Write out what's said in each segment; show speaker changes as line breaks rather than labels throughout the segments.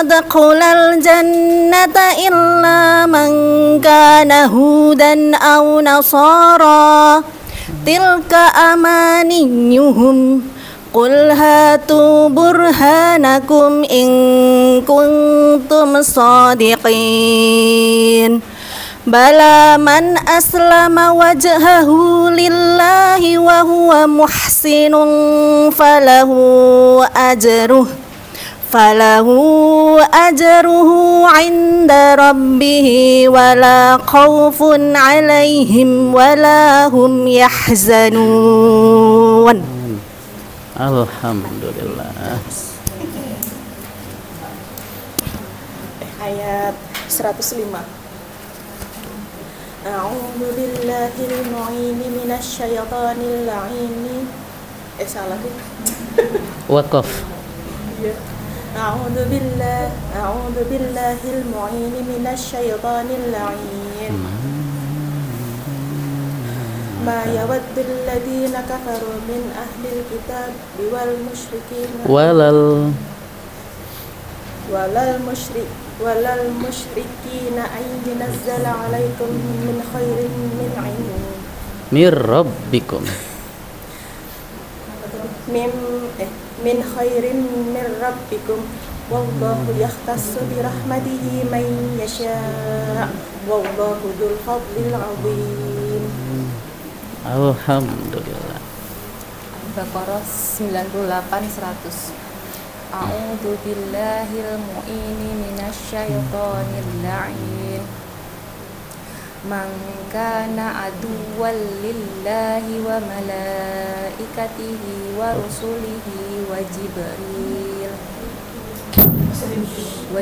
يدخل الجنة إلا من كان هودا أو نصارى تلك أمانيهم قل هاتوا برهانكم إن كنتم صادقين بلى من أسلم وجهه لله وهو محسن فله أجره عند ربه ولا خوف عليهم ولا هم يحزنون.
Alhamdulillah.
Ayat 105. A'udzu billahil mu'ini minasyaitonir la'in. Salah nih.
Waqaf.
A'udzu billahil mu'ini minasyaitonir la'in. Ma yawaddul ladzina kafaru min ahlil kitab wal musyrikina ay yunzala alaikum min khairin min
rabbikum
min khairin min rabbikum wallahu yakhtassu bi rahmatihi man yasha wallahu dzul fadlil 'adzim.
Alhamdulillah.
Al-Baqarah 98-100. A'udzu billahil mu'ini minasyaitonir la'in. Man kana aduwwan lillahi wa malaikatihi wa rusulihi wa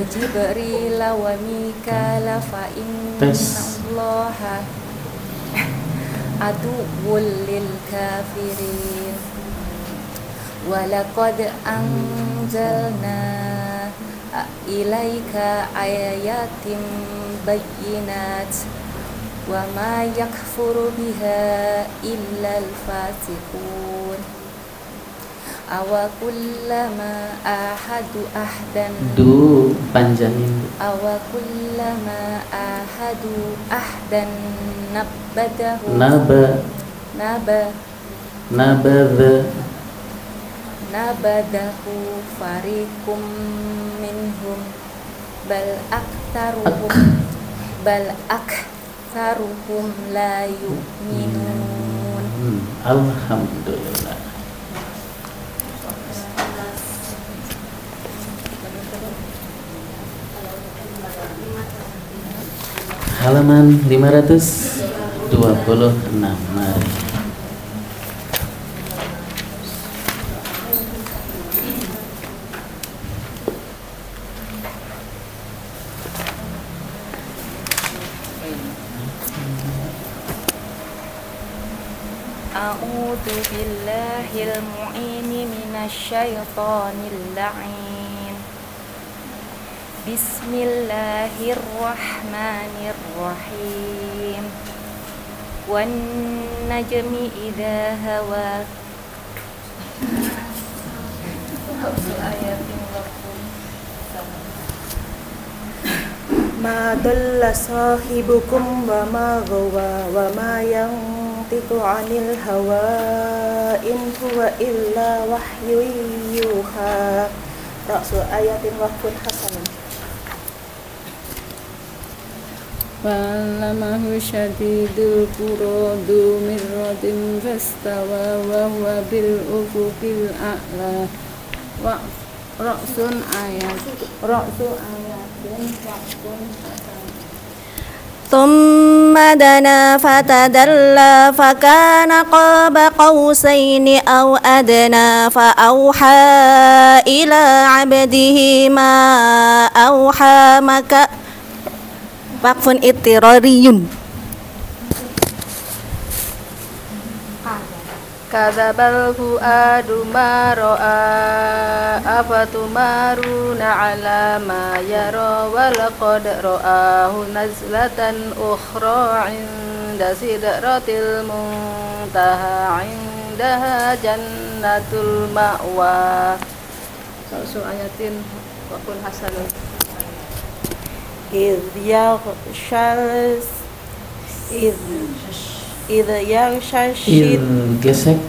Jibril wa Mikala fa innallaha aduwwul lil kafirin. Walaqad anzalna ilaika ayatin bayyinat wa ma yakfuru biha illal fasiqun. Awa kullama ahadu ahdan
panjangin.
Awa kullama ahadu ahdan nabadahu nabadahu fariqum minhum bal aktsaruhum la yu'minun.
Alhamdulillah. Halaman 526. Mari.
A'udzu billahil mu'ini minasyaitonir la'in. Bismillahirrahmanirrahim. Wan najmi idza hawa.
Ma dalla sahibukum wa ma ghawa wa ma yantiqu 'anil hawa in huwa illa wahyun yuha. Ra'su ayatin waqfun hasanun.
Fa'allamahu syadidul quwa dzu mirratin fastawa wa huwa bil ufuqil a'la. Wa ra'su ayatin waqfun hasanun.
ثم دنا فتدلى فكان قاب قوسين أو أدنى فأوحى إلى عبده ما أوحى وقف اضطراري.
Kadzabal fuadu ma ra'a afatumaruna ala ma yara wa laqad ra'ahu nazlatan ukhra 'inda sidratil muntaha 'indaha jannatul ma'wa Ra'su ayatin waqfun hasanun.
إذ يغشى
gesek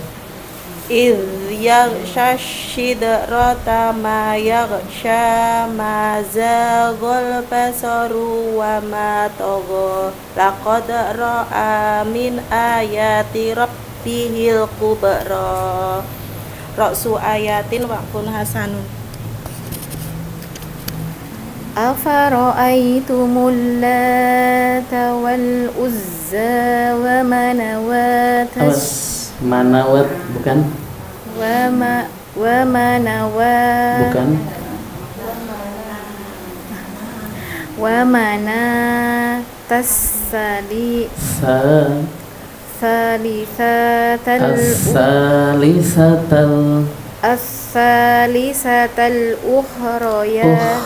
إذ يغشى الشجرة ما يغشى ما زاغ البصر وما طغى لقد رأى من آيات ربه الكبرى رأس آيات وقف حسن
Afara'aitumul Lata wal Uzza wa Manawat
manawat bukan
wa Manawat
bukan
wa Manatas salisatal as-salisatal ukhraya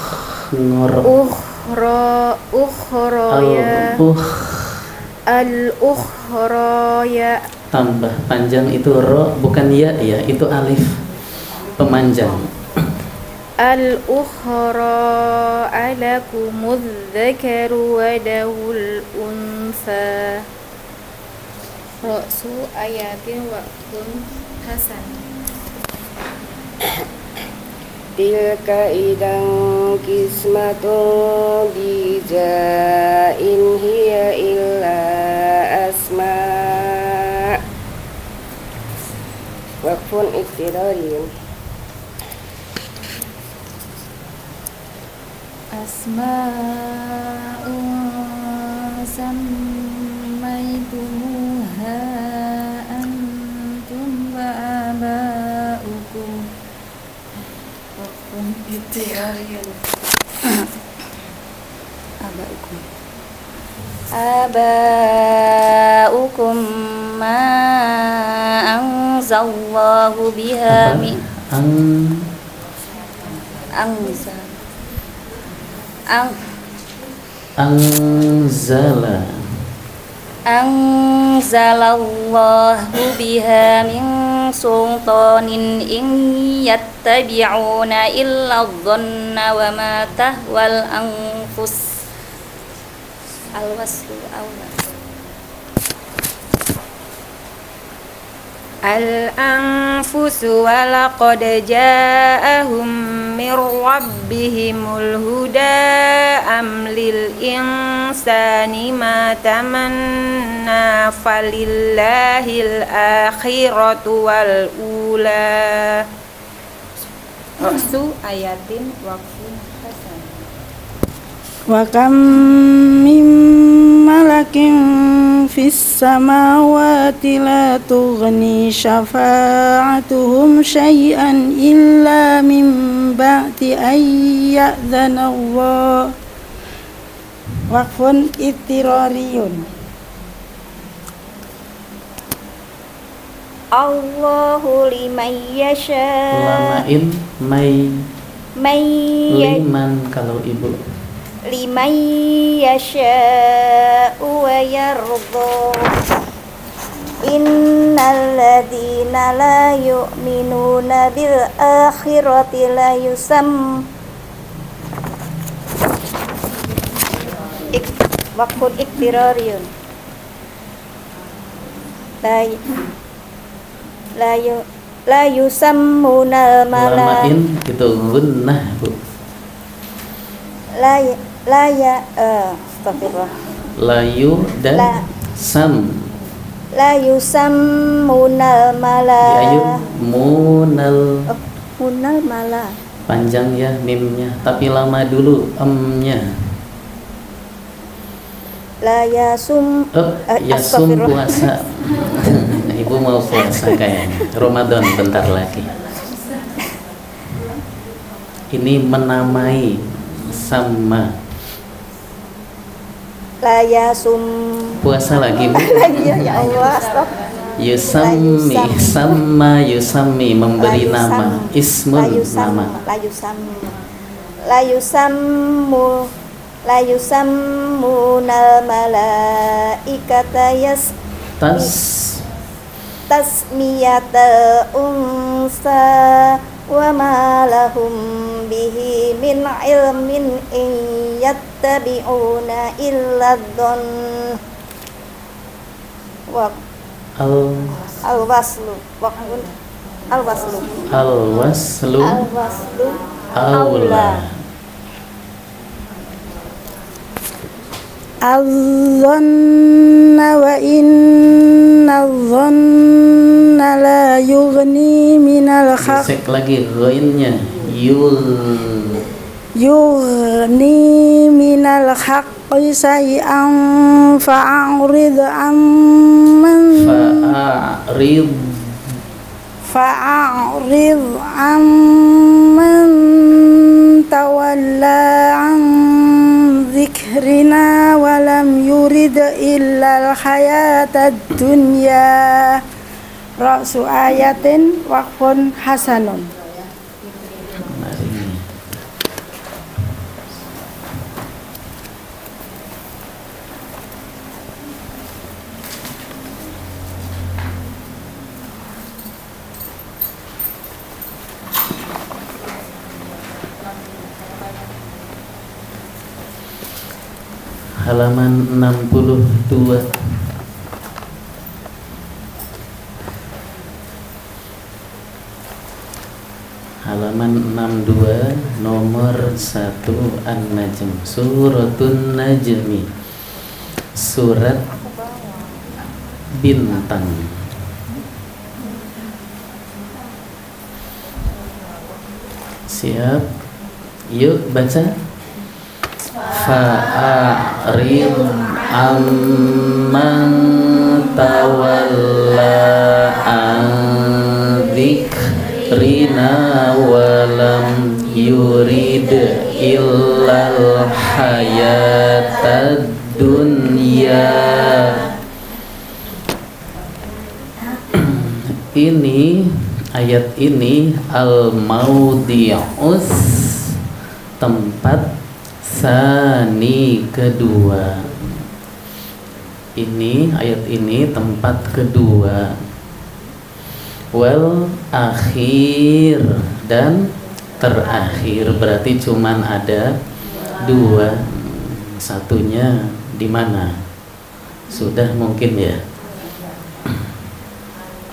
al-ukhraya
tambah panjang itu ro bukan ya itu alif pemanjang
al-ukhra alakumudz dzakaru wa dahul unsa Ra'su ayatin waqfun hasan
Tilka idang kismatun bija in hiya illa asma' waqfun iqtidariyin
asma'un sammaitumuha antum wa aba'ukum waqfun iqtidariyin aba'ukum ma anzalallahu biha min anzalallahu biha min sultanin in yattabi'una illa dhanna wa ma tahwal anfus al-waslu awla al-anfusu wa laqad ja'ahum min rabbihimul huda am lil insani ma tamanna falillahil akhiratu wal ula Ra'su ayatin waqfun hasan
Wa kam min malakin fis samawati la tughni syafa'atuhum syai'an illa min ba'di an ya'dhana Allah waqfun ittirariyun
Allahu liman yasha
lamain liman kalau ibu
liman yasha wa yarda innal ladina la yu'minuna bil akhirati la waqfun iqtirariyun la yusammuna
lamain itu gunnah bu
astagfirullah
la
yusammunal munal mala
panjang ya mimnya tapi lama dulu emnya
yasum
puasa ibu mau puasa kayaknya Ramadan bentar lagi ini menamai sama
yasum
puasa lagi bu
ya Allah
yusami memberi nama ismun nama la yusammunal malaikata tasmiyatal unsa
wa ma lahum bihi min ilmin in yattabi'una illa dhann wa al-waslu aula al-dhanna wa inna dhanna la yughni minal haqq.
Cek lagi ghainnya.
Yughni minal haqqi say'an fa'arid amman tawalla an dzikrina wa lam yurid illa al-hayatad dunya. Ra'su ayatin waqfun hasanun.
Halaman 62. Halaman 62 nomor 1 An-Najm, Suratun Najmi, surat bintang. Siap? Yuk baca. Fa'arid amman tawalla an dzikrina wa lam yurid illal hayatad dunya. Ini ayat ini al-maudhi'us, tempat sani kedua. Ini ayat ini tempat kedua. Wal akhir, dan terakhir, berarti cuman ada dua. Satunya di mana? Sudah mungkin ya.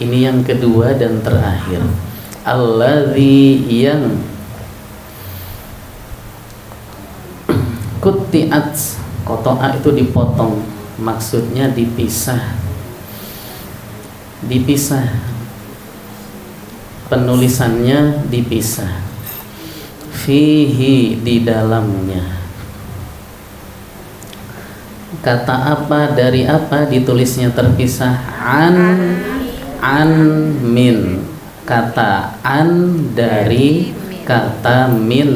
Ini yang kedua dan terakhir. Alladzi, yang kutiat, kotoa itu dipotong, maksudnya dipisah, penulisannya dipisah. Fihi, di dalamnya. Kata apa dari apa ditulisnya terpisah? An min, kata an dari kata min,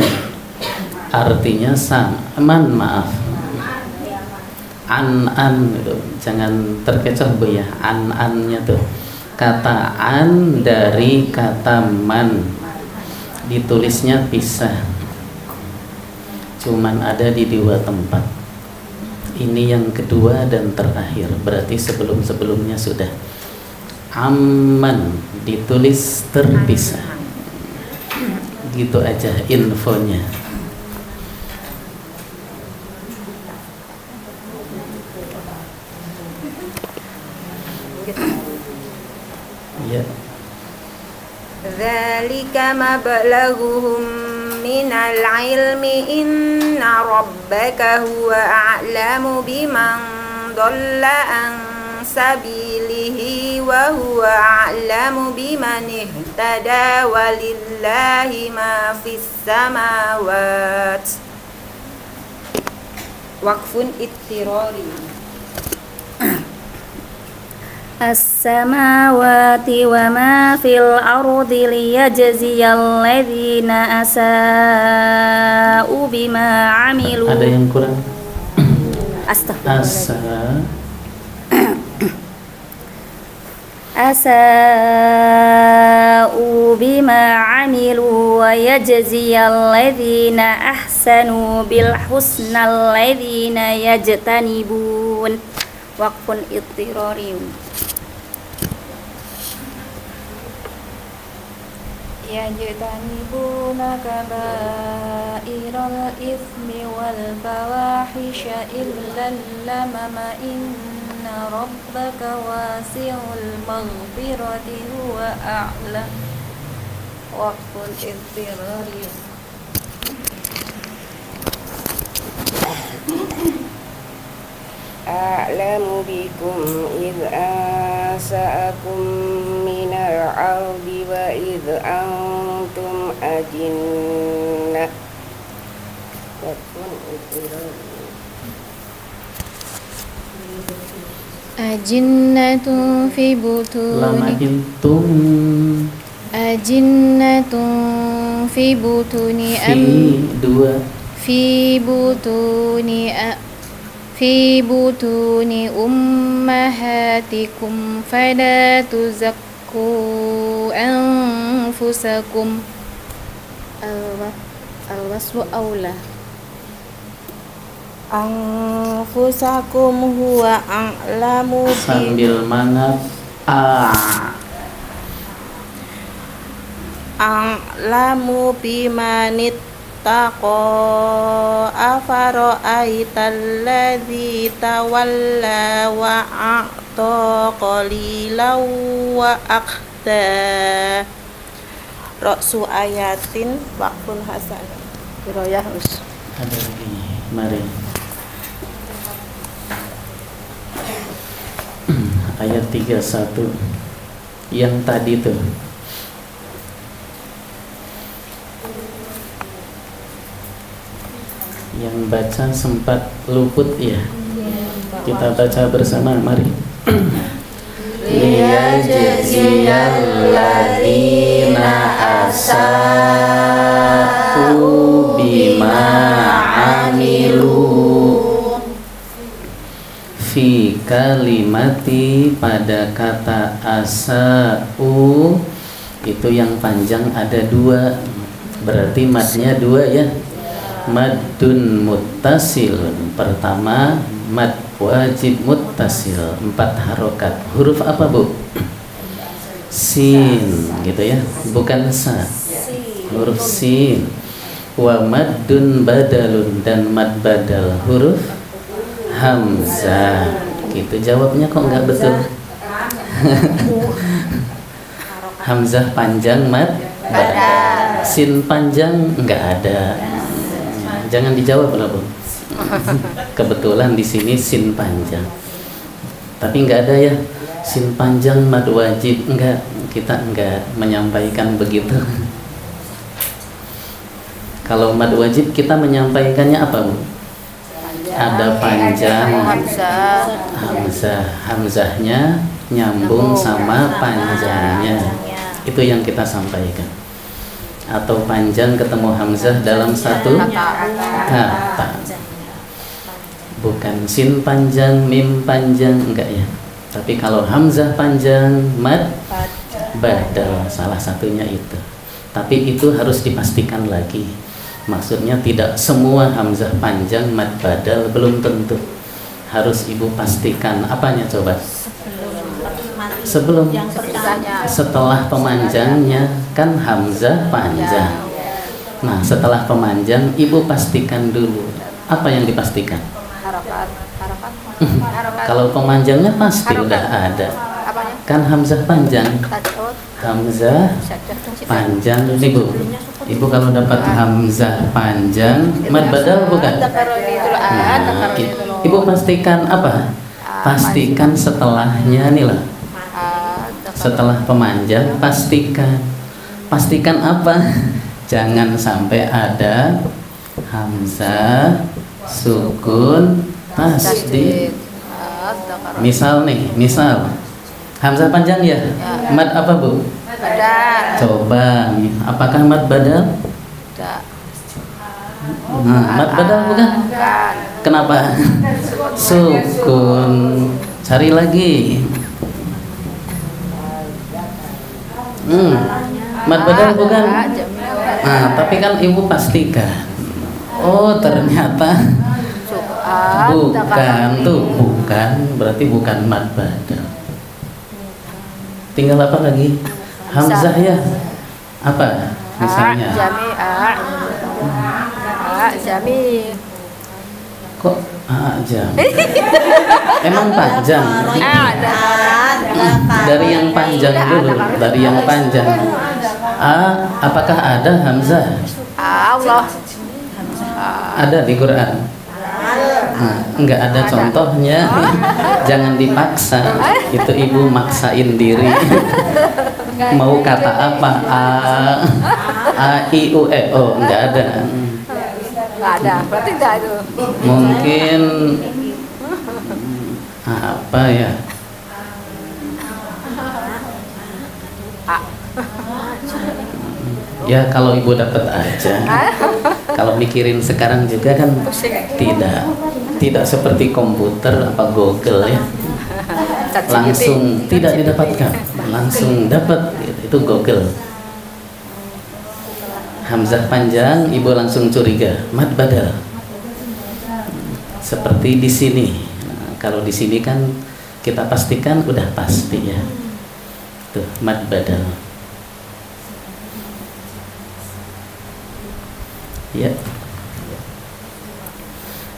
artinya saman, maaf, an gitu. Jangan terkecoh bu ya, annya tuh kata an dari kata man, ditulisnya pisah, cuman ada di dua tempat. Ini yang kedua dan terakhir, berarti sebelum-sebelumnya sudah. Amman ditulis terpisah, gitu aja infonya. Ya.
Dzalika mablaghuhum minal ilmi inna rabbaka huwa a'lamu biman dhalla an sabilihi wa huwa a'lamu biman ihtada walillahi ma fis samawat. Waqfun ittirari.
As-samawati wa ma fil ardi liyajziyal ladzina asa'u bima 'amilu.
Ada yang kurang?
Asa'u bima 'amilu wa yajziyal ladzina ahsanu bil husnal ladzina yajtanibun. Waqfun ittirari. yajtanibuna kabairal itsmi wal fawahisha illal lamama inna rabbaka wasi'ul maghfirati huwa a'lam. Waqful idtirari.
A'lamu bikum idh ansa'akum minal ardi wa idh antum ajinnah.
Ajinnatun fi butuni
Lama intum
Ajinnatun fi butuni fi butuni ummahatikum fala tuzakku anfusakum al-waslu aula
Anfusakum huwa a'lamu
sambil mangap
a'lamu bimanit taqa afara'aital ladzi tawalla wa a'ta qalilan wa akhda. Ra'su ayatin waqfun hasan. Qira'ah us.
ada lagi, mari. Ayat 31 yang tadi tuh. Yang baca sempat luput ya. Kita baca bersama, mari. Liyajziyalladzina asa'u bima amilu. Fi kalimati pada kata asa'u itu yang panjang ada dua, berarti madnya dua ya. Maddun muttasilun, pertama mad wajib muttasil 4 harokat. Huruf apa bu? Sin gitu ya, bukan sa. Huruf sin. Wa maddun badalun, dan mad badal huruf hamzah. Gitu jawabnya kok nggak betul. Hamzah panjang, mad badal. Sin panjang nggak ada. Jangan dijawab lah bu. Kebetulan di sini sin panjang, tapi nggak ada ya sin panjang mad wajib, enggak, kita enggak menyampaikan begitu. Kalau mad wajib kita menyampaikannya apa bu? Ada panjang hamzah, hamzahnya nyambung sama panjangnya, itu yang kita sampaikan. Atau panjang ketemu hamzah dalam satu kata, bukan sin panjang mim panjang, enggak ya. Tapi kalau hamzah panjang mad badal, salah satunya itu. Tapi itu harus dipastikan lagi, maksudnya tidak semua hamzah panjang mad badal, belum tentu. Harus ibu pastikan apanya coba? Sebelum, setelah pemanjangnya kan hamzah panjang. Nah setelah pemanjang ibu pastikan dulu. Apa yang dipastikan?
Harokat.
Kalau pemanjangnya pasti udah ada. Kan hamzah panjang. Hamzah panjang nih bu. Ibu kalau dapat hamzah panjang mad badal bukan? Ibu pastikan apa? Pastikan setelahnya nih lah. Setelah pemanjang pastikan apa? Jangan sampai ada hamzah sukun tasdid. Misal hamzah panjang ya, mad apa bu?
Badal.
Coba apakah mad badal? Mad badal bukan? Kenapa? Sukun. Cari lagi. Mad badal bukan? Nah, tapi kan ibu pastikan. Oh, ternyata bukan tuh, bukan. Berarti bukan mad badal. Tinggal apa lagi? Hamzah ya. Apa misalnya?
Jami jami.
Kok jam? Emang panjang? Dari yang panjang dulu, dari yang panjang. Apakah ada hamzah?
Allah.
Ada di Quran? Enggak ada contohnya. Jangan dipaksa. Itu ibu maksain diri. Mau kata apa? A I U E O, enggak ada.
Enggak ada. Berarti enggak itu.
Mungkin apa ya? Ya kalau ibu dapat aja. Kalau mikirin sekarang juga kan tidak seperti komputer apa Google ya. Langsung tidak didapatkan, langsung dapat. Itu Google. Hamzah panjang, ibu langsung curiga. Mad badal. Seperti di sini. Nah, kalau di sini kan kita pastikan udah pasti ya. Tuh mad badal. Ya.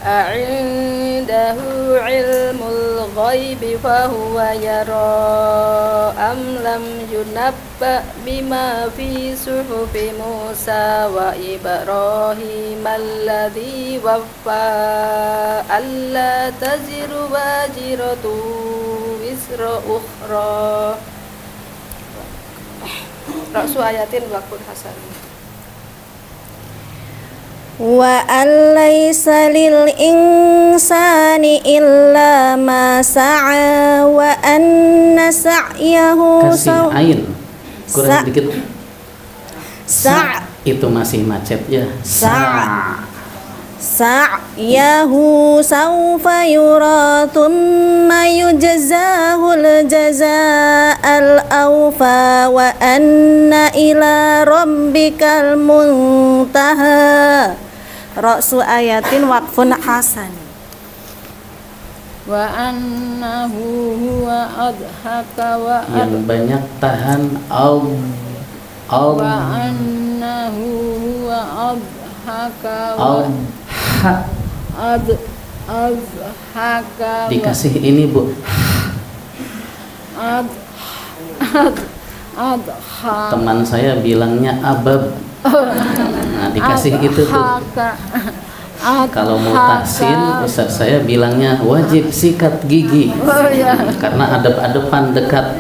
A'indahu ilmul ghaibi fahuwa yara am lam yunabba bima fi suhufi Musa wa Ibrahim alladhi waffa alla taziru wajiratu wisra ukhra. Ra'su ayatin waqul hasan.
Wa alaysa lil insani illa ma sa'a wa anna sa'yahu
Kasih ain kurang dikit. Itu masih macet ya.
Sa'yahu sawfa yura thumma yujzahul jazaa'al awfa wa anna ila rabbikal muntaha. Ra'su ayatin waqfun hasan.
Wa annahu huwa adhaka wa
Yang banyak tahan
wa annahu huwa adhaka wa adhaka
dikasih ini bu. Teman saya bilangnya abab. Nah, dikasih itu tuh. Kalau mau tahsin, ustaz saya bilangnya wajib sikat gigi. Karena adep-adepan dekat.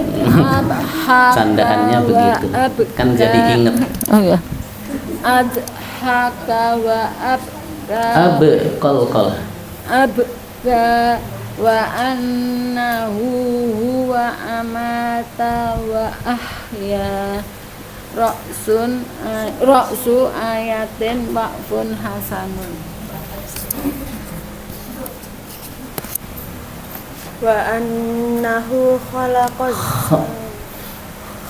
Candaannya begitu. Kan jadi inget.
Adhaka wa
Kol.
abga wa annahu huwa amata wa ahya. Ra'su ayatin waqfun hasanun.
Wa annahu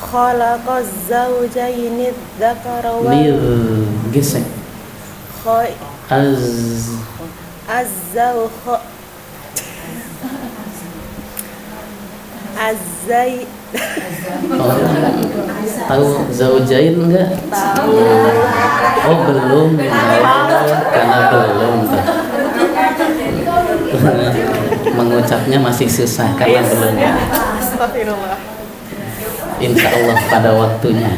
khalaqaz zawjaini dzakara wal
gesek. Tahu zaujain enggak? Oh belum, karena belum. Mengucapnya masih susah karena belum.
Astagfirullah.
Insya Allah pada waktunya.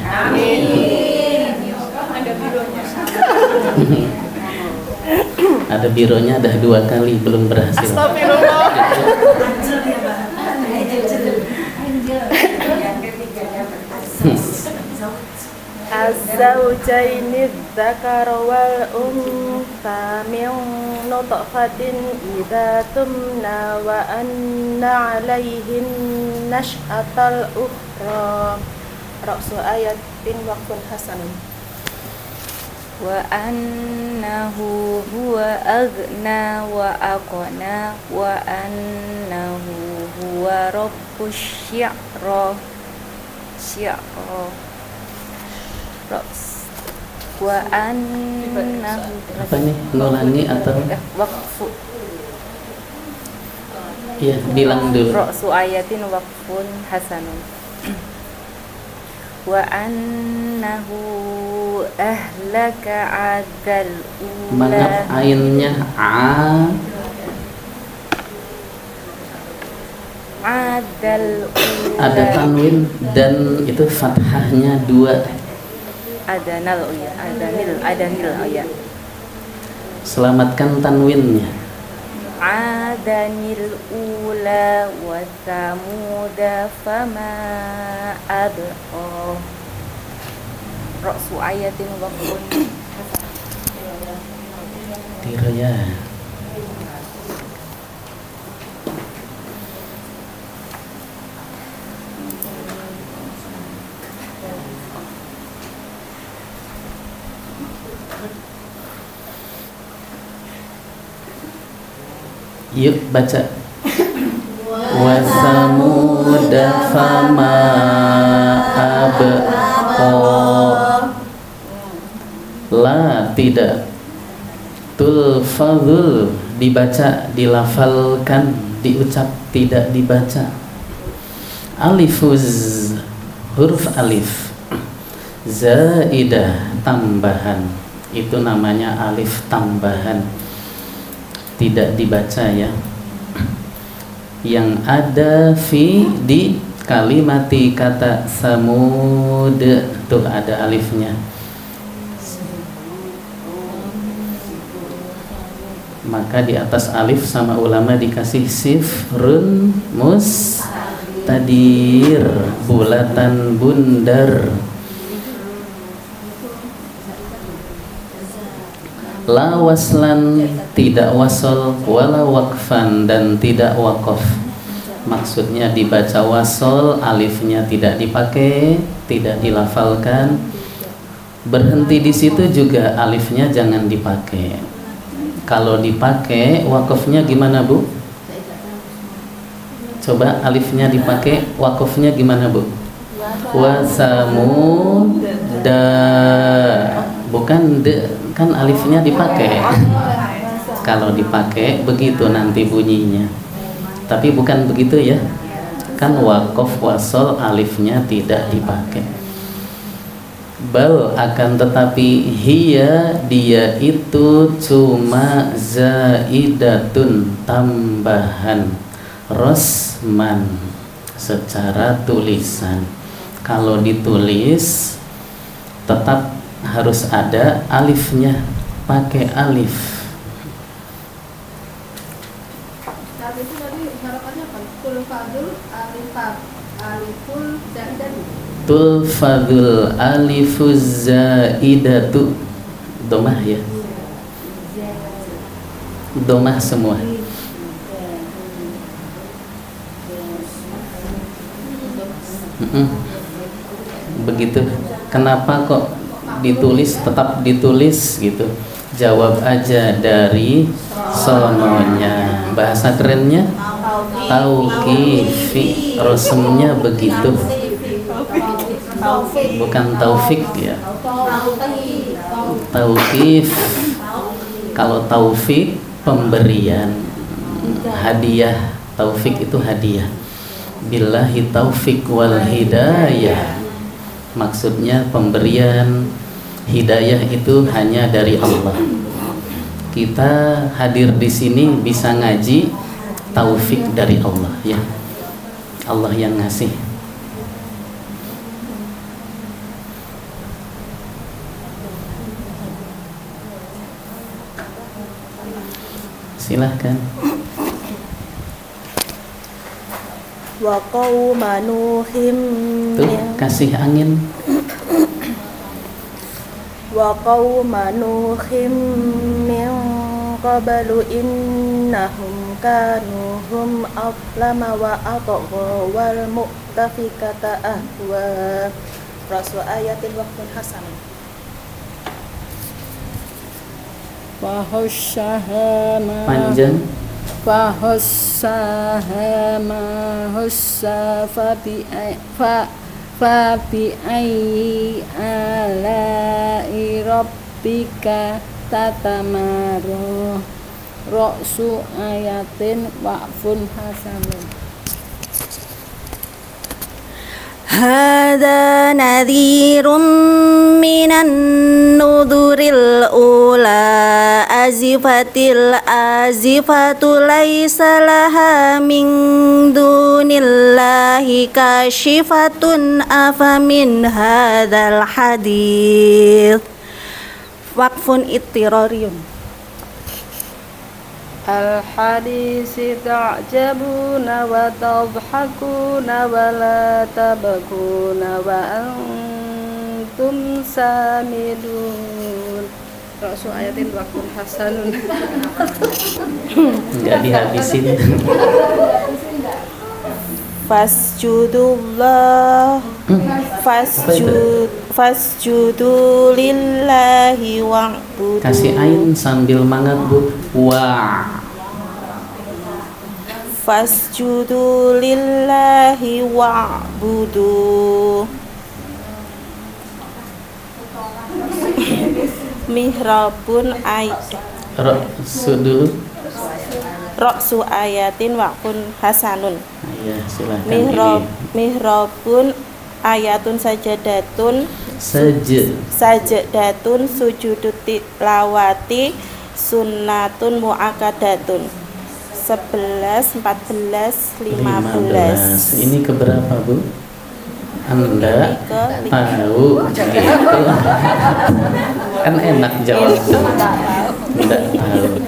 Ada bironya dah 2 kali belum berhasil.
Astagfirullah. Az-zawjaini dzakara wal untha min nutfatin idza tumna wa anna 'alaihin nash'atal ukhra. Ra'su ayatin waqfun hasan.
Wa annahu huwa aghna wa aqna wa annahu huwa rabbus syi'ra. Wa annahu
apa nih, ngulangi atau
waqfu.
Iya, bilang dulu.
Ra'su ayatin waqfun hasanun. wa annahu ahlaka adal
Mangap
ula
ainnya
adal
ada
ula
tanwin dan itu fathahnya 2.
adanal oh ya adanil oh ya
Selamatkan tanwinnya.
adanil ula wa samuda fama abqa ra'su ayatin waqun
Tiraya. Yuk baca. Wa samuda fama abqa. La tidak. Tulfadul dibaca, dilafalkan, diucap, tidak dibaca. Alifuz huruf alif. Zaidah tambahan. Itu namanya alif tambahan. Tidak dibaca ya. Yang ada di kalimati kata samud tuh ada alifnya. Maka di atas alif sama ulama dikasih sifrun mustadir, bulatan bundar. La waslan tidak wasol, wala wakfan dan tidak wakof. Maksudnya dibaca wasol, alifnya tidak dipakai, tidak dilafalkan. Berhenti di situ juga alifnya jangan dipakai. Kalau dipakai wakofnya gimana Bu? Coba alifnya dipakai, wakofnya gimana Bu? Wasamuda, bukan de, kan alifnya dipakai. Kalau dipakai begitu nanti bunyinya. Tapi bukan begitu ya. Kan wakof wasol alifnya tidak dipakai. Bal akan tetapi hiya dia itu cuma zaidatun tambahan rosman secara tulisan. Kalau ditulis tetap harus ada alifnya, pakai alif.
Saat itu tadi harapannya apa? Tulfadul aliful zaidatu.
Tulfadul alifuz zaidatu. Domah ya. Domah semua. Begitu. Kenapa kok ditulis, tetap ditulis gitu? Jawab aja dari sononya. Bahasa kerennya tauqifi, rosemnya begitu. Bukan taufik ya. Tauqif. Kalau taufik pemberian, hadiah. Taufik itu hadiah. Billahi taufik wal hidayah. Maksudnya pemberian hidayah itu hanya dari Allah. Kita hadir di sini bisa ngaji taufik dari Allah ya. Allah yang ngasih. Silahkan.
Wa qauma nuhim
Tuh kasih angin.
wa qauma nuhim min qablu innahum kanu hum aflama wa atgha wal mu'tafikata ahwa. Rasul ayatin waqtun hasan.
Fahusyahama
Panjang.
Fahusyahama hussa fabi ayyi ala'i rabbika tatamaru. Ra'su ayatin waqfun hasanun.
Hada nadhirun minan nuduril ula azifatil azifatu laisa laha min dunillahi kashifatun afamin hadal hadith waqfun ittirariyun.
Al-hadisi ta'jabuna wa tadhakuna wa la tabakuna wa antum samidun. Rasul ayatin waqfun hasanun.
Enggak dihabisin.
Fasjudu lillahi wa'budu.
Kasih ain sambil mangat Bu. Wa.
Fasjudu lillahi wa'budu. Mihrabun
Ra'su dulu.
Ra'su ayatin waqfun hasanun.
Ya, silakan.
Mihrabun ayatun sajadatun sajadatun sujudut tilawati sunnatun muakkadatun. 11, 14, 15.
Ini keberapa Bu? Anda tahu gitu. Kan enak jawabnya. Enggak tahu.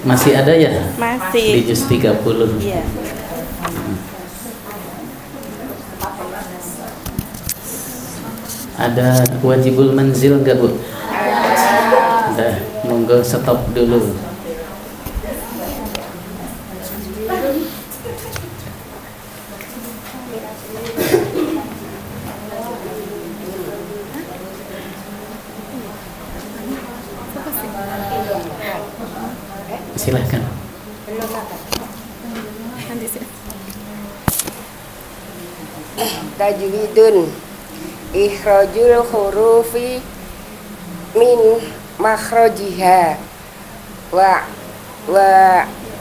Masih ada ya?
Masih.
Di juz 30.
Iya.
Ada wajibul manzil enggak Bu? Ada. Monggo stop dulu. Silahkan.
Tajwidun ikhrajul hurufi min makhrajiha wa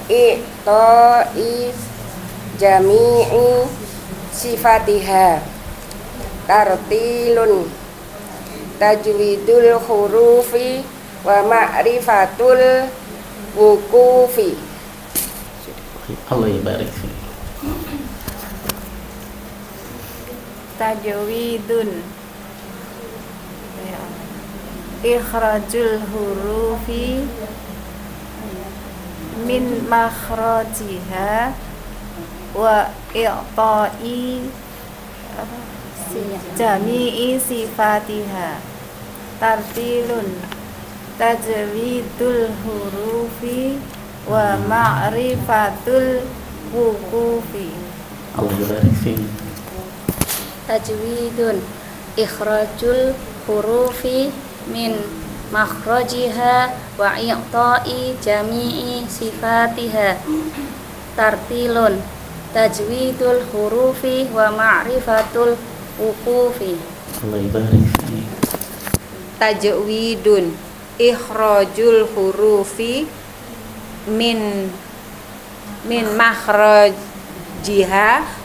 i'ta'i jami'i sifatiha. Tartilun tajwidul hurufi wa ma'rifatul wukufi.
Allah barik fiik.
Tajwidun ikhrajul hurufi min makhrajiha wa i'ta'i jami'i sifatiha. Tartilun tajwidul hurufi wa ma'rifatul wukufi.
Allah barik fiik.
Tajwidun ikhrajul hurufi min makhrajiha wa i'ta'i jami'i sifatiha. Tartilun tajwidul hurufi wa ma'rifatul wukufi.
Allah barik fiik.
Tajwidun ikhrajul hurufi min makhrajiha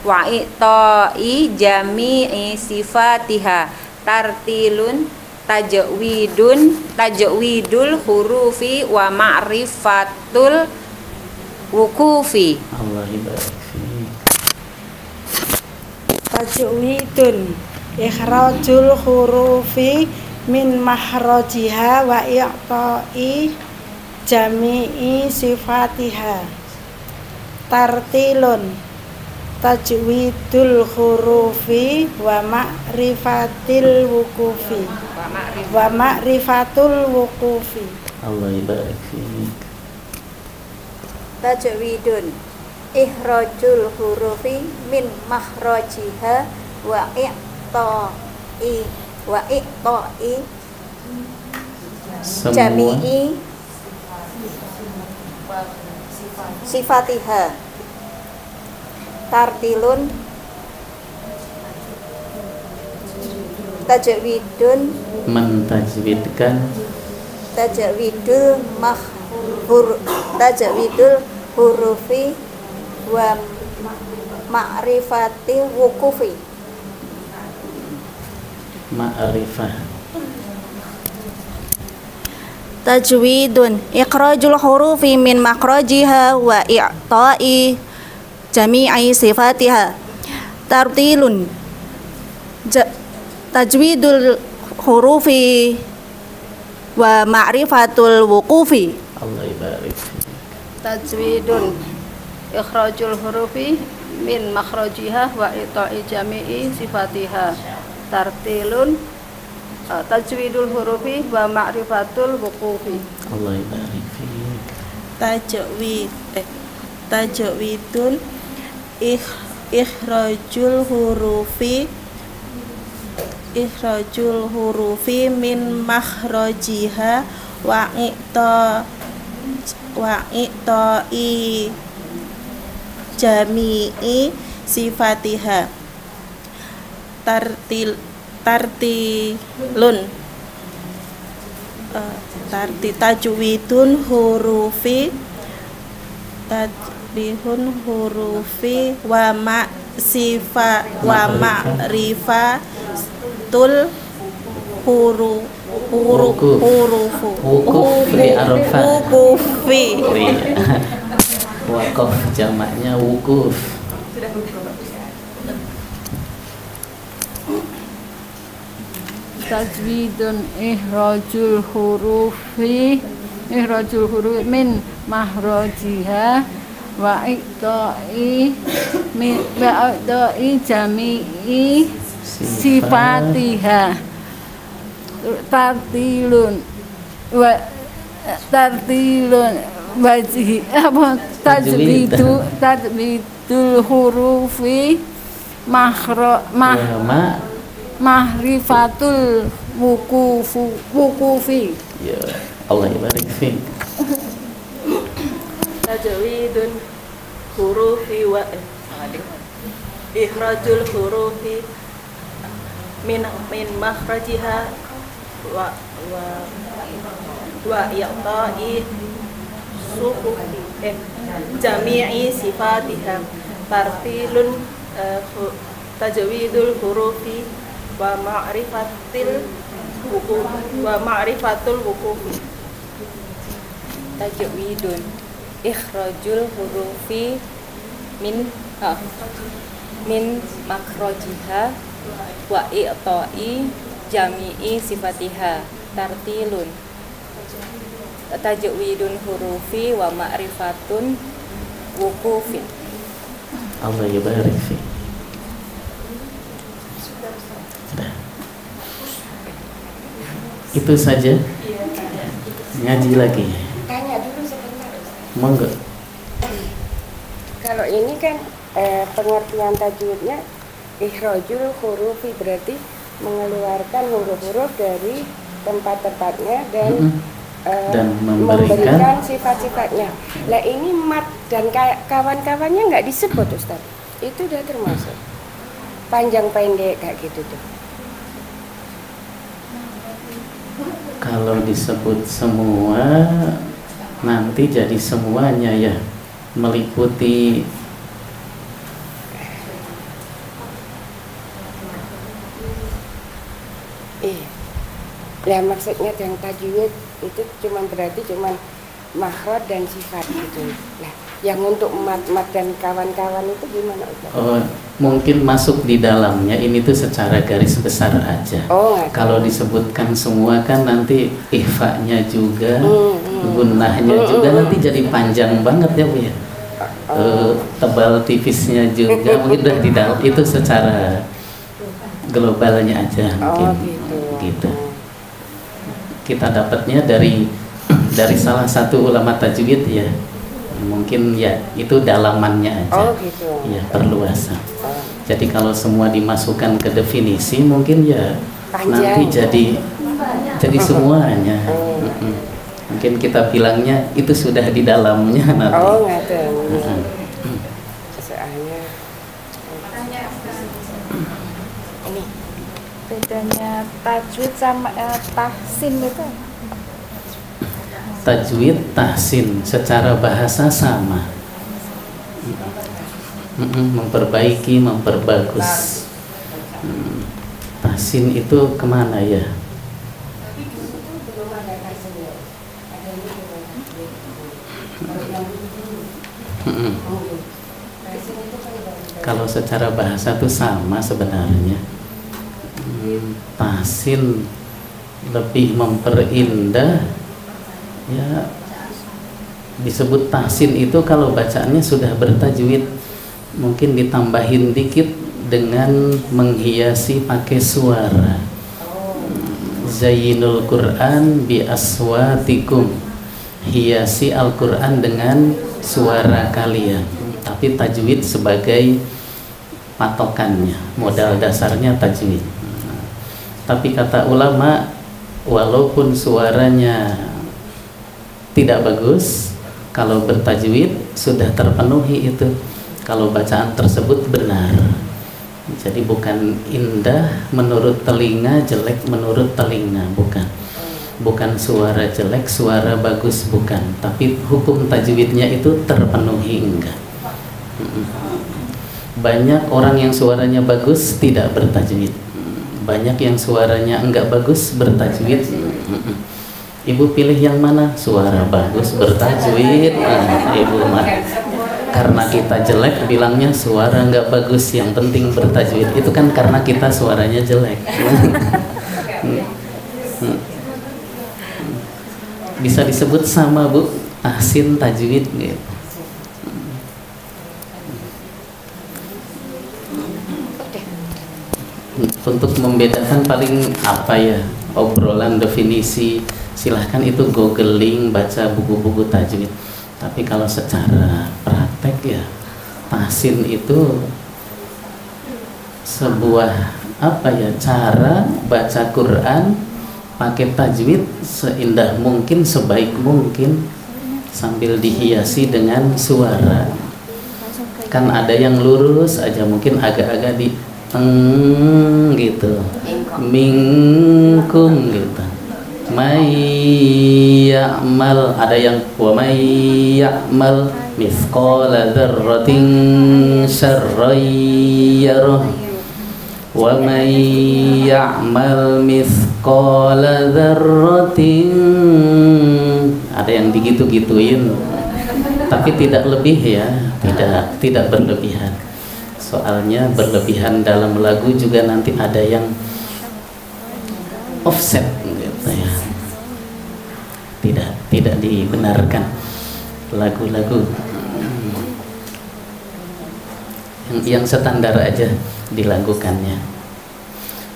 wa i'ta'i jami'i sifatiha. Tartilun tajwidul hurufi wa ma'rifatul wukufi.
Allah barik fiik.
Tajwidun ikhrajul hurufi min makhrajiha wa i'ta'i jami'i sifatiha. Tartilun tajwidul hurufi wa ma'rifatil wukufi wa ma'rifatul wukufi.
Allah barik fiik.
Tajwidun ikhrajul hurufi min makhrajiha wa i'ta'i jami'i sifatiha. Tartilun tajwidun
mentajwidkan
tajwidul hurufi wa ma'rifatil wukufi.
ma'rifah.
Tajwidun ikhrajul hurufi min makhrajiha wa i'ta'i jami'i sifatiha. Tartilun tajwidul hurufi wa ma'rifatul wuqufi.
Allah ibarik.
Tajwidun ikhrajul hurufi min makhrajiha wa i'ta'i jami'i sifatiha. Tartilun tajwidul hurufi wa ma'rifatul wuqufi.
Allah ibarik.
Tajwidun ikhrajul hurufi min makhrajiha wa i'ta'i jami'i sifatiha. Tartilun tajwidun hurufi wa ma'rifatul wuqufi.
Waqaf jamaknya wukuf.
Tajwidun ikhrajul hurufi min mahrajiha wa i'ta'i jami'i sifatiha. Tartilun wajhi apa tajwidul hurufi mahrifatul wuqufi.
Ya, Allah ibarik fiik.
Tajwidun hurufi wa ikhrajul hurufi min makhrajiha wa i'ta'i suqufi jami'i sifatiha. Tartilun tajwidul hurufi wa ma'rifatul wuqufi.
Tajwidun ikhrajul hurufi min makhrajiha wa i'ta'i jami'i sifatiha. Tartilun tajwidun hurufi wa ma'rifatun wuqufi.
Allah ibarik fiik. Itu saja. Ngaji lagi.
Tanya dulu sebentar.
Monggo.
Kalau ini kan pengertian tajwidnya ikhrajul hurufi berarti mengeluarkan huruf-huruf dari tempat-tempatnya dan memberikan sifat-sifatnya. Lah ini mat dan kawan-kawannya nggak disebut Ustaz. Itu udah termasuk panjang pendek kayak gitu tuh.
Kalau disebut semua nanti jadi semuanya ya, meliputi
ya maksudnya yang tajwid itu berarti cuman makhraj dan sifat gitu. Nah, yang untuk mat dan kawan-kawan itu gimana Ustaz?
Oh, mungkin masuk di dalamnya ini tuh secara garis besar aja. Kalau disebutkan semua kan nanti ihfa-nya juga, gunnahnya juga nanti jadi panjang banget ya Bu ya. Tebal tipisnya juga mungkin udah di dalam itu secara globalnya aja mungkin. Gitu. Kita dapatnya dari salah satu ulama tajwid ya, mungkin ya itu dalamannya aja. Ya, perluasan. Jadi kalau semua dimasukkan ke definisi mungkin ya nanti jadi semuanya. Mungkin kita bilangnya itu sudah di dalamnya nanti.
Bedanya tajwid sama tahsin itu?
Tajwid, tahsin secara bahasa sama, memperbaiki, memperbagus. tahsin itu kemana ya? Kalau secara bahasa itu sama sebenarnya. Tahsin lebih memperindah, ya disebut tahsin itu kalau bacaannya sudah bertajwid, mungkin ditambahin dikit dengan menghiasi pakai suara. Zayyinul Quran bi aswatikum, hiasi Al-Quran dengan suara kalian. Tapi tajwid sebagai patokannya, modal dasarnya tajwid. Tapi kata ulama, walaupun suaranya tidak bagus, kalau bertajwid sudah terpenuhi itu, kalau bacaan tersebut benar. Jadi bukan indah menurut telinga, jelek menurut telinga, bukan suara jelek, suara bagus, bukan. Tapi hukum tajwidnya itu terpenuhi, enggak. Banyak orang yang suaranya bagus tidak bertajwid, banyak yang suaranya enggak bagus bertajwid. Ibu pilih yang mana? Suara bagus bertajwid. Ibu mah karena kita jelek bilangnya suara enggak bagus, yang penting bertajwid. Itu kan karena kita suaranya jelek. Bisa disebut sama Bu, tahsin tajwid gitu. Untuk membedakan paling apa ya, obrolan definisi, silahkan itu googling, baca buku-buku tajwid. Tapi kalau secara praktek ya, tahsin itu sebuah apa ya, cara baca Quran pakai tajwid seindah mungkin, sebaik mungkin, sambil dihiasi dengan suara. Kan ada yang lurus aja, mungkin agak-agak di gitu, minkum gitu, may ya'mal, ada yang wa may ya'mal mithqala dzarratin syarran yarah, wa may ya'mal mithqala dzarratin, ada yang digitu-gituin, tapi tidak lebih ya, tidak berlebihan. Soalnya berlebihan dalam lagu juga nanti ada yang offset gitu ya. Tidak dibenarkan lagu-lagu yang standar aja dilakukannya.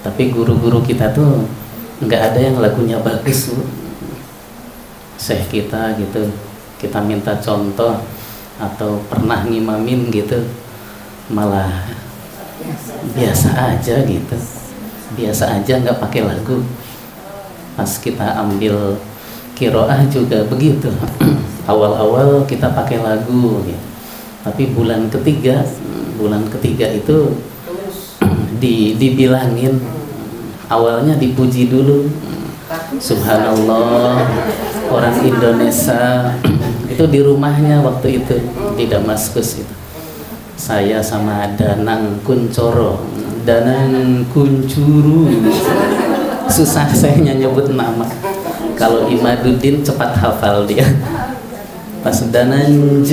Tapi guru-guru kita tuh nggak ada yang lagunya bagus, Bu. Syekh kita gitu, kita minta contoh atau pernah ngimamin gitu, malah biasa aja gitu, biasa aja, nggak pakai lagu. Pas kita ambil kiroah juga begitu. Awal-awal kita pakai lagu gitu. Tapi bulan ketiga itu dibilangin, awalnya dipuji dulu, subhanallah. Orang Indonesia itu di rumahnya waktu itu di Damaskus itu, saya sama Danang Kuncoro, Danang Kuncuru, susah saya nyebut nama. Kalau Imaduddin cepat hafal dia. Pas Danang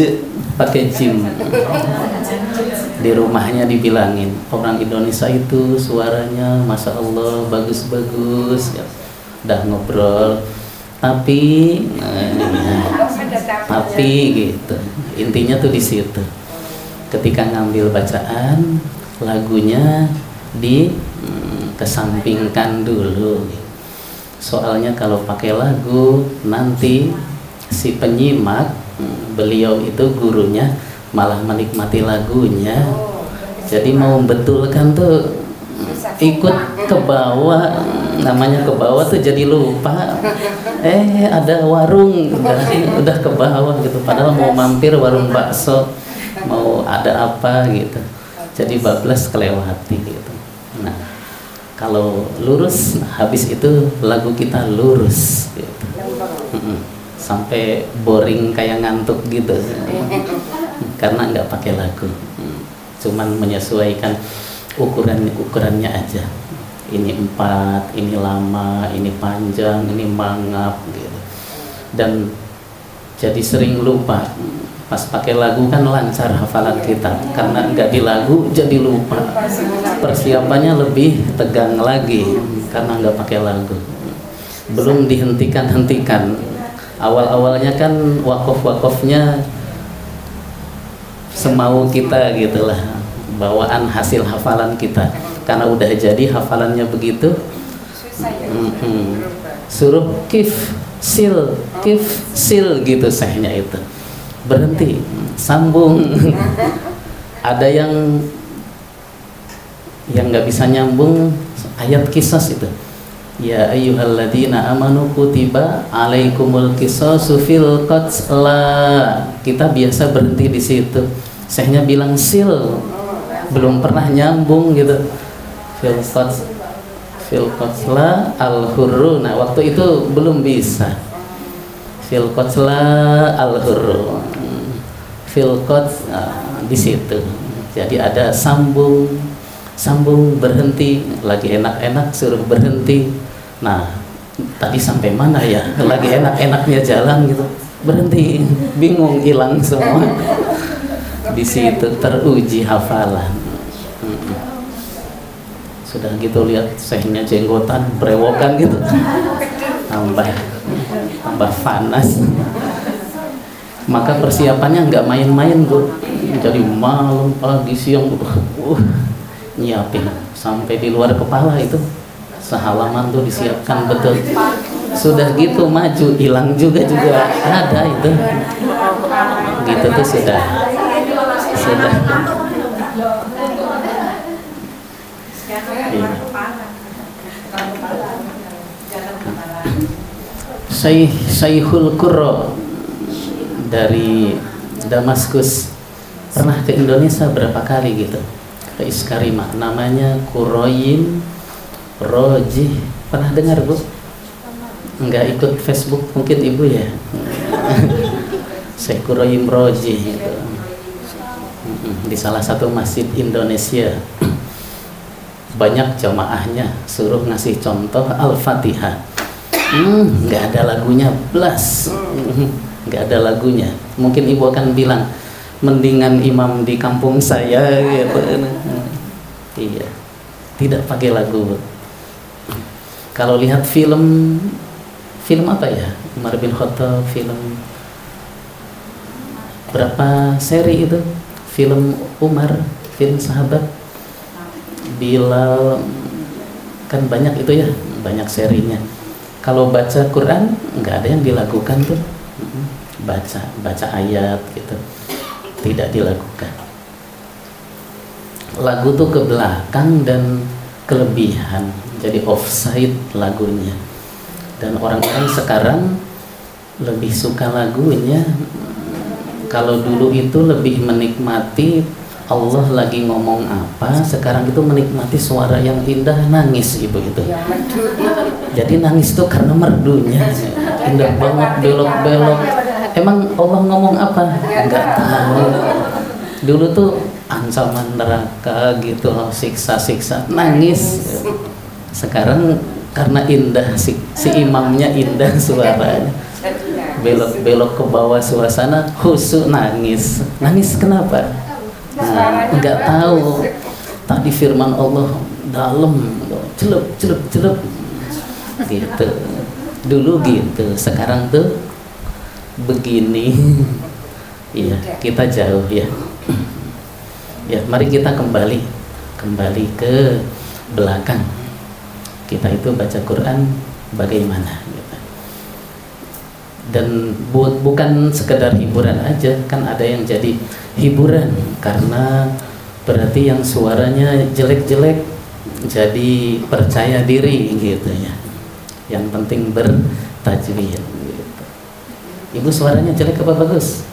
pakai jim, di rumahnya dibilangin, orang Indonesia itu suaranya masya Allah bagus-bagus ya. Udah ngobrol, tapi gitu, intinya tuh di situ. Ketika ngambil bacaan, lagunya dikesampingkan dulu. Soalnya kalau pakai lagu, nanti si penyimak, beliau itu gurunya malah menikmati lagunya. Jadi mau membetulkan tuh ikut ke bawah, namanya ke bawah tuh jadi lupa. Ada warung, udah ke bawah gitu. Padahal mau mampir warung bakso, mau ada apa gitu, jadi bablas kelewati gitu. Nah kalau lurus, habis itu lagu kita lurus gitu. Sampai boring kayak ngantuk gitu, karena nggak pakai lagu, cuman menyesuaikan ukurannya aja. ini 4, ini lama, ini panjang, ini mangap gitu. Dan jadi sering lupa. Pas pakai lagu kan lancar hafalan kita, karena nggak di lagu jadi lupa. Persiapannya lebih tegang lagi karena nggak pakai lagu. Belum dihentikan-hentikan. Awal-awalnya kan wakof-wakofnya semau kita gitulah, bawaan hasil hafalan kita. Karena udah jadi hafalannya begitu, suruh kif sil gitu sehnya itu. Berhenti, sambung. Ada yang nggak bisa nyambung ayat kisas itu. Ya ayyuhalladzina amanu kutiba alaikumul qisasu fil qatla. Kita biasa berhenti di situ. Sehnya bilang sil, belum pernah nyambung gitu. Fil qatla al-hurru. Nah, waktu itu belum bisa. Fil qatla al-hurru. Fil qatla di situ. Jadi ada sambung berhenti, lagi enak-enak suruh berhenti. Nah, tadi sampai mana ya? Lagi enak-enaknya jalan gitu, berhenti, bingung, hilang semua. Di situ teruji hafalan. Sudah gitu lihat sehnya jenggotan, brewokan gitu, tambah panas. Maka persiapannya nggak main-main Bu. Jadi malam, pagi, siang nyiapin sampai di luar kepala itu sehalaman tuh disiapkan betul. Sudah gitu maju hilang juga ada itu gitu tuh sudah Syekhul Qurra dari Damaskus pernah ke Indonesia berapa kali gitu, ke Iskarimah, namanya Kuroyim Rojih. Pernah dengar Bu? Enggak ikut Facebook mungkin Ibu ya. Syekh Kuroyim Rojih gitu. Di salah satu masjid Indonesia. Banyak jamaahnya suruh ngasih contoh Al-Fatihah. Enggak ada lagunya blas. Enggak ada lagunya. Mungkin Ibu akan bilang, mendingan imam di kampung saya gitu. Iya, tidak pakai lagu. Kalau lihat film apa ya, Umar bin Khattab, film berapa seri itu, film Umar, film sahabat, Bilal, kan banyak itu ya, banyak serinya. Kalau baca Quran nggak ada yang dilakukan tuh, baca ayat gitu, tidak dilakukan. Lagu tuh ke belakang dan kelebihan, jadi offside lagunya. Dan orang-orang sekarang lebih suka lagunya. Kalau dulu itu lebih menikmati Allah lagi ngomong apa, sekarang itu menikmati suara yang indah, nangis Ibu itu. Jadi nangis tuh karena merdunya, indah banget, belok-belok. Emang Allah ngomong apa? Enggak tahu. Dulu tuh ancaman neraka gitu, siksa-siksa, nangis. Sekarang karena indah, si imamnya indah suaranya, belok-belok ke bawah suasana, khusyuk, nangis. Nangis kenapa? Nah, enggak tahu. Tadi firman Allah dalam, celup gitu. Dulu gitu, sekarang tuh begini. Iya, kita jauh ya. Ya, mari kita kembali ke belakang. Kita itu baca Quran bagaimana gitu. Dan bukan sekedar hiburan aja, kan ada yang jadi hiburan karena berarti yang suaranya jelek-jelek jadi percaya diri gitu ya. Yang penting bertajwid gitu. Ibu suaranya jelek apa bagus?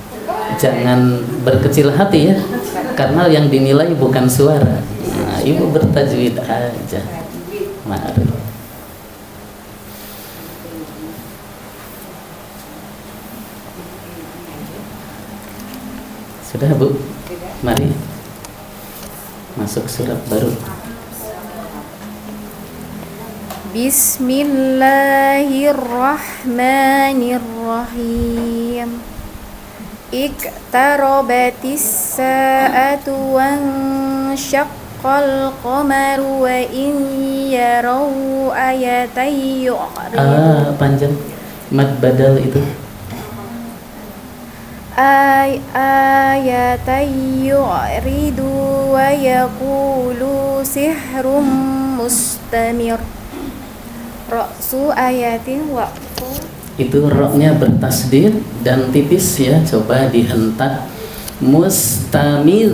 Jangan berkecil hati ya, karena yang dinilai bukan suara. Nah, Ibu bertajwid aja. Mari. Sudah Bu? Mari masuk surat baru.
Bismillahirrahmanirrahim. Iqtarabatis sa'atu wansyaqqal qamaru wa in yarau ayatan yu'ridu.
Panjang mad badal itu.
Ayatan yu'ridu wa yaqulu sihrum mustamir. Ra'su ayatin waqfu.
Itu roknya bertasdid dan tipis ya, coba dihentak. Mustamir,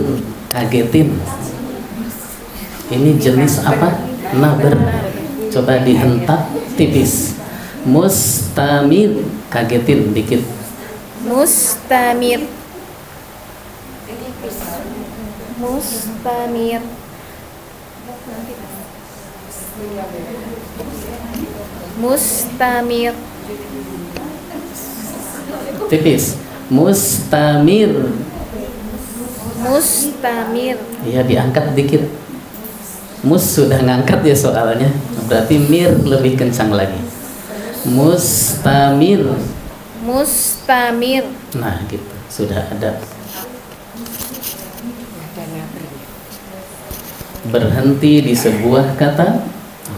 kagetin. Ini jenis apa? Naber. Coba dihentak tipis. Mustamir, kagetin dikit.
Mustamir. Mustamir. Mustamir.
Tipis. Mustamir.
Mustamir.
Ya diangkat dikit. Mus sudah ngangkat ya soalnya. Berarti mir lebih kencang lagi. Mustamir.
Mustamir.
Nah gitu. Sudah ada. Berhenti di sebuah kata,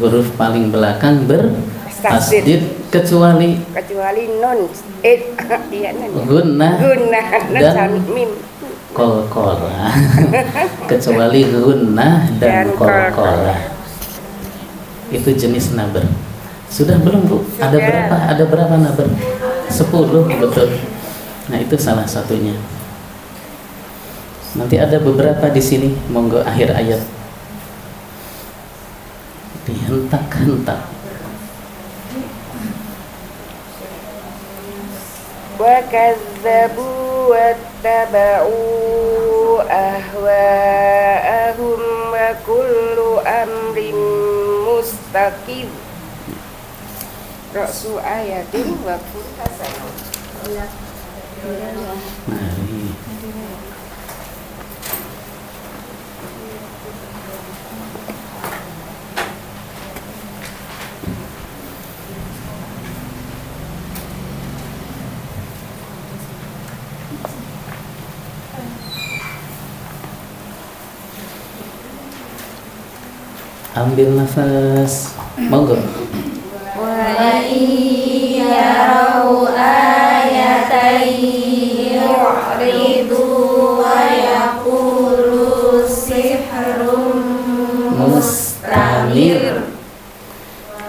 huruf paling belakang bertasdid kecuali
nun
gunnah dan
mim.
kolkolah. Kecuali gunnah dan kolkolah. Itu jenis naber. Sudah belum Bu? Ada berapa? Ada berapa naber? 10 betul. Nah itu salah satunya. Nanti ada beberapa di sini. Monggo akhir ayat. Dihentak-hentak.
Wa kadzabu wattaba'u ahwa'ahum wa kullu amrin mustaqim. Ra'su ayatin wa hasan.
Mari. Ambil nafas, monggo.
Wa iyarau ayatan yu'ridu wa yaqulu sihrum mustamir.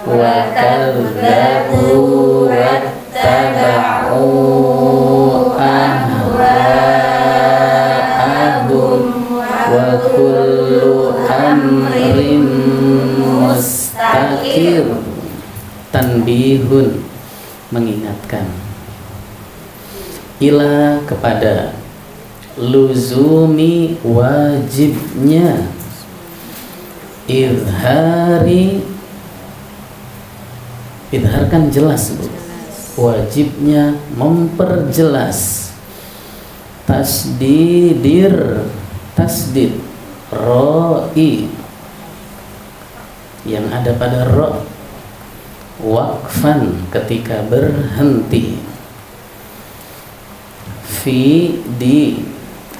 Wa kadzabu wattaba'u ahwa'ahum wa kullu amrin mustaqir. Tanbihun, mengingatkan. Ila, kepada. Luzumi, wajibnya. Izhari, idharkan jelas Bu. Wajibnya memperjelas. Tasdidir, tasdid. Ro'i, yang ada pada ro. Waqfan, ketika berhenti. Fi, di.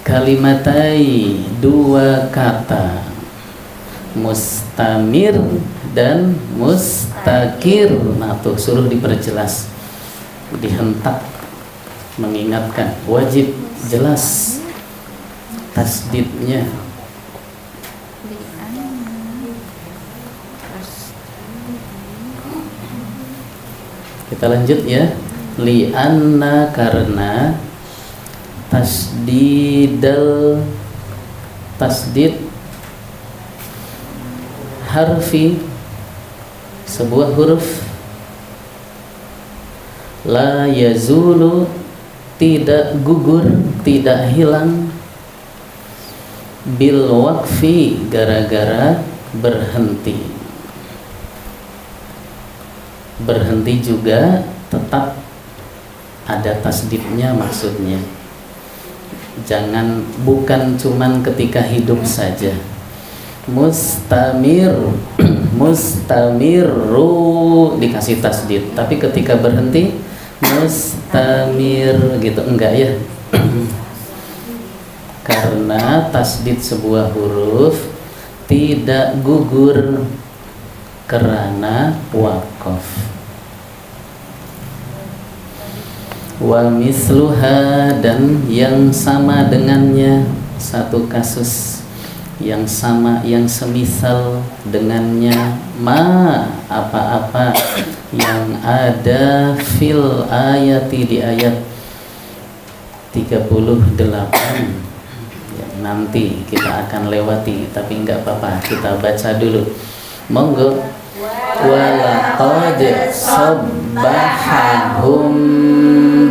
Kalimatai, dua kata. Mustamir dan mustakir. Nah tuh suruh diperjelas, dihentak, mengingatkan. Wajib jelas tasdidnya. Kita lanjut ya. Li'anna, karena. Tasdidal, tasdid harfi, sebuah huruf. La yazulu, tidak gugur, tidak hilang. Bil waqfi, gara-gara berhenti. Berhenti juga tetap ada tasdidnya, maksudnya jangan, bukan cuman ketika hidup saja. Mustamir, Mustamiru dikasih tasdid, tapi ketika berhenti mustamir gitu enggak ya. Karena tasdid sebuah huruf tidak gugur karena waqaf. Wa misluha, dan yang sama dengannya, satu kasus yang sama, yang semisal dengannya, ma apa-apa yang ada fil ayati di ayat 38 ya, nanti kita akan lewati, tapi enggak apa-apa, kita baca dulu, monggo. Walaqad sabbahahum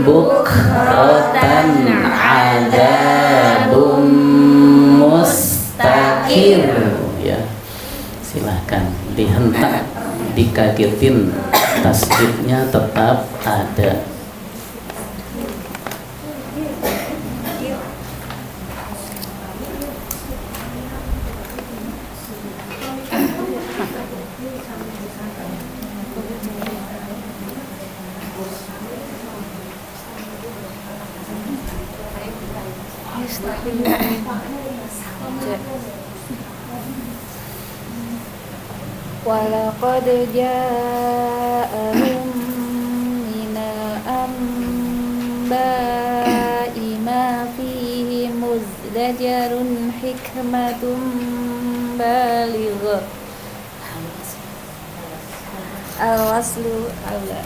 bukratan adzabum mustaqir ya. Silahkan dihentak, dikagetin, tasdidnya tetap ada.
Walaqad ja'ahum minal anba'i ma fihi muzdajarun hikmatun balighah. Al-waslu aula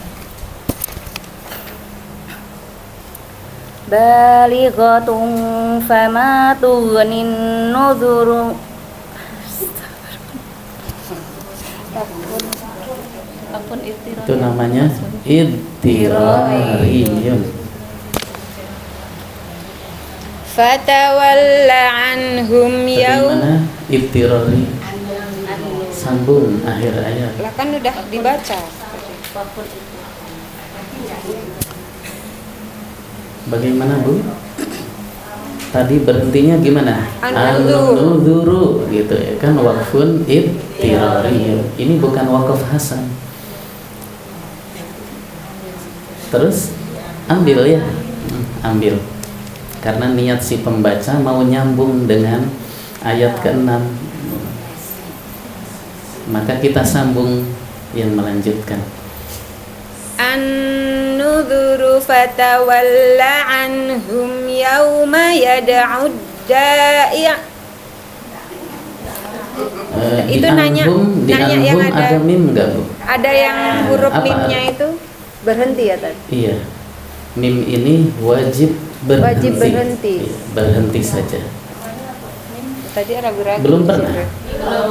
balighatun fama tughnin nuzuru.
Itu namanya idtirariyun.
Fatawalla anhum yaum.
Bagaimana idtirari? Sambung akhir ayat.
Lah kan udah dibaca.
Bagaimana Bu? Tadi berhentinya gimana? An-nuzuru gitu ya kan, waqfun idtirariyun. Ini bukan waqaf hasan. Terus ambil ya, ambil. Karena niat si pembaca mau nyambung dengan ayat ke-6. Maka kita sambung yang melanjutkan.
An-nuzuru fatawalla anhum yauma yad'ud da'i'. Itu nanya yang
ada mim enggak Bu?
Ada yang huruf
Apa?
mimnya itu berhenti ya tadi?
Iya. Mim ini wajib berhenti.
Wajib berhenti.
Iya, berhenti saja.
Tadi ragu-ragu.
Belum pernah.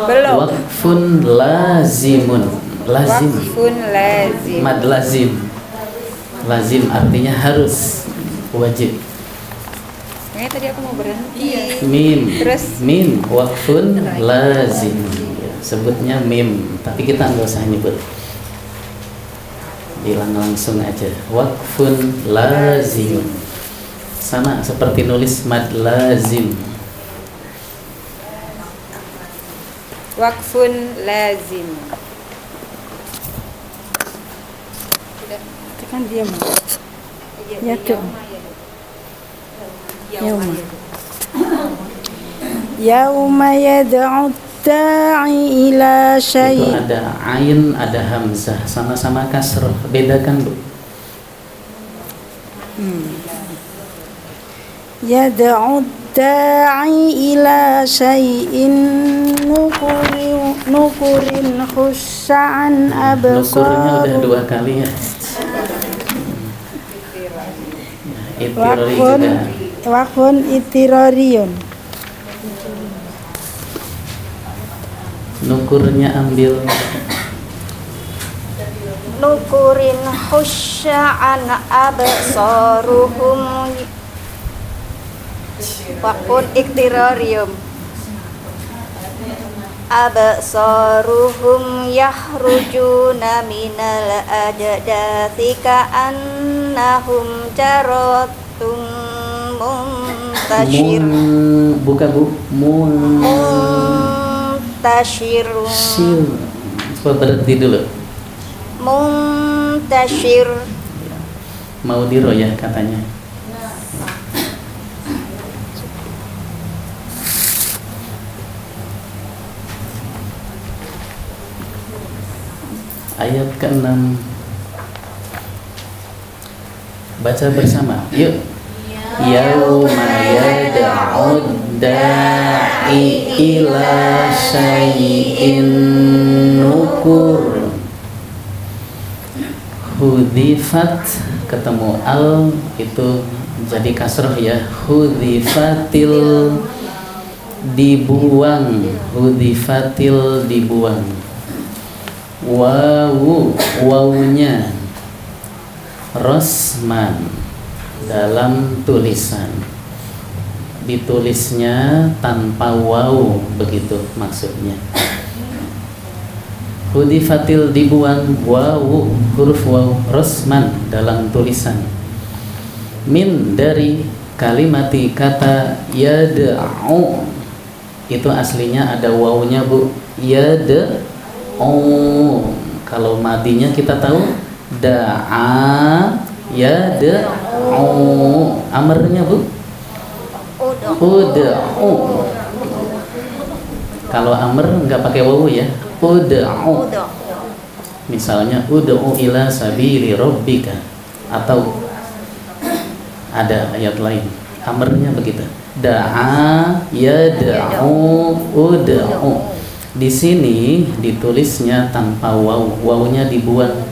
Belum.
Waqfun lazimun. Lazim.
Waqfun lazim.
Mad lazim. Lazim artinya harus, wajib.
Kayaknya tadi aku mau berhenti.
Mim.
Terus?
Mim waqfun lazim. Ya, sebutnya mim, tapi kita nggak usah nyebut. Bilang langsung aja. Waqfun lazim. Sama seperti nulis mad lazim.
Waqfun lazim.
Kan diam. Ya tuh. Yauma yad'u da'i ila syai'.
Itu ada ain, ada hamzah, sama-sama kasroh. Bedakan Bu.
Yad'u da'i ila syai'in nukurin khusya'an
Nukurnya udah
absar.
2 kali ya. Itirari juga.
Waqfun itirariyun.
Nukurnya ambil.
Nukurin khusya'an absaruhum. Waqfun iktirarium. Absaruhum yahrujuna minal ajdathi ka'annahum jaratun muntashir.
Buka Bu.
Muntashirun.
Shir. Coba berhenti dulu.
Muntashir.
Mau diroyah katanya. Ayat ke-6. Baca bersama. Yuk. Yauma yad'ud da'i ila syai'in nukur. Hudifat ketemu al itu jadi kasroh ya. Hudifatil dibuang. Hudifatil dibuang. Wawu wawunya rosman dalam tulisan, ditulisnya tanpa wawu, begitu maksudnya. Hudifatil dibuang wawu, huruf wawu, rosman dalam tulisan. Min dari kalimati kata yad'u, itu aslinya ada wawunya bu. Yad'u, kalau madinya kita tahu da'a yad'u, amarnya bu ud'u. Kalau amr nggak pakai wawu ya, ud'u. Misalnya ud'u ila sabili rabbika, atau ada ayat lain amarnya begitu, da'a yad'u ud'u. Di sini ditulisnya tanpa wawu, wawunya dibuang.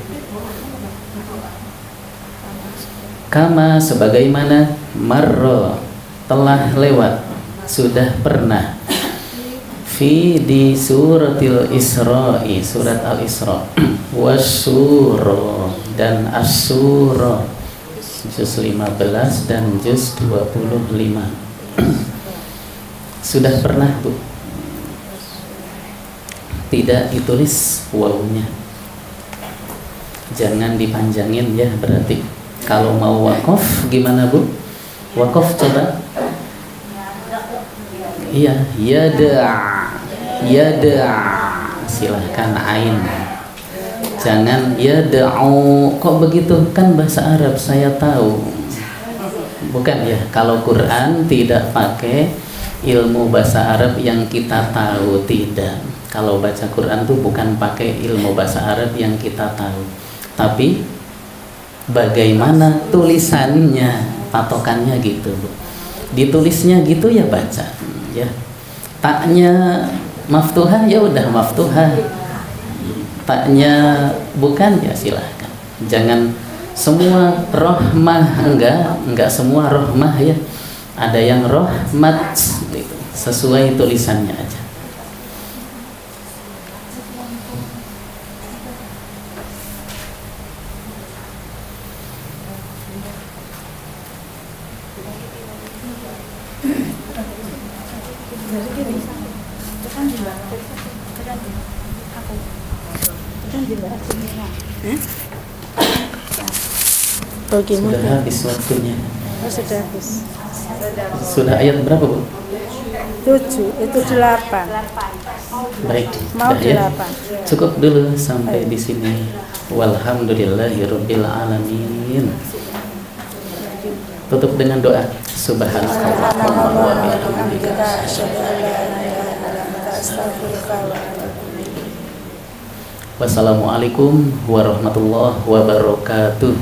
Kama sebagaimana marro telah lewat, sudah pernah. Fi di suratil Isra'i, surat Al-Isra. Wasyura dan Asyura, juz 15 dan juz 25. Sudah pernah bu, tidak ditulis wawunya. Jangan dipanjangin ya berarti. Kalau mau wakof gimana bu? Wakof coba. Iya, yada, silahkan ain. Jangan yada'u. Kok begitu? Kan bahasa Arab saya tahu. Bukan ya? Kalau Quran tidak pakai ilmu bahasa Arab yang kita tahu, tidak. Kalau baca Quran tuh bukan pakai ilmu bahasa Arab yang kita tahu, tapi bagaimana tulisannya, patokannya gitu bu. Ditulisnya gitu ya baca ya. Taknya maftuhah ya udah maftuhah. Taknya bukan ya silahkan. Jangan semua rohmah, enggak semua rohmah ya. Ada yang rohmat gitu. Sesuai tulisannya aja. Sudah habis waktunya.
Sudah habis.
Sudah ayat berapa bu?
7, itu 8.
Baik,
Mau
ya.
8.
Cukup dulu sampai di sini. Walhamdulillahirabbil alamin. Tutup dengan doa. Subhanallah wa bihamdika asyhadu an la ilaha illa anta astaghfiruka wa atubu ilaik. Wassalamualaikum warahmatullahi wabarakatuh.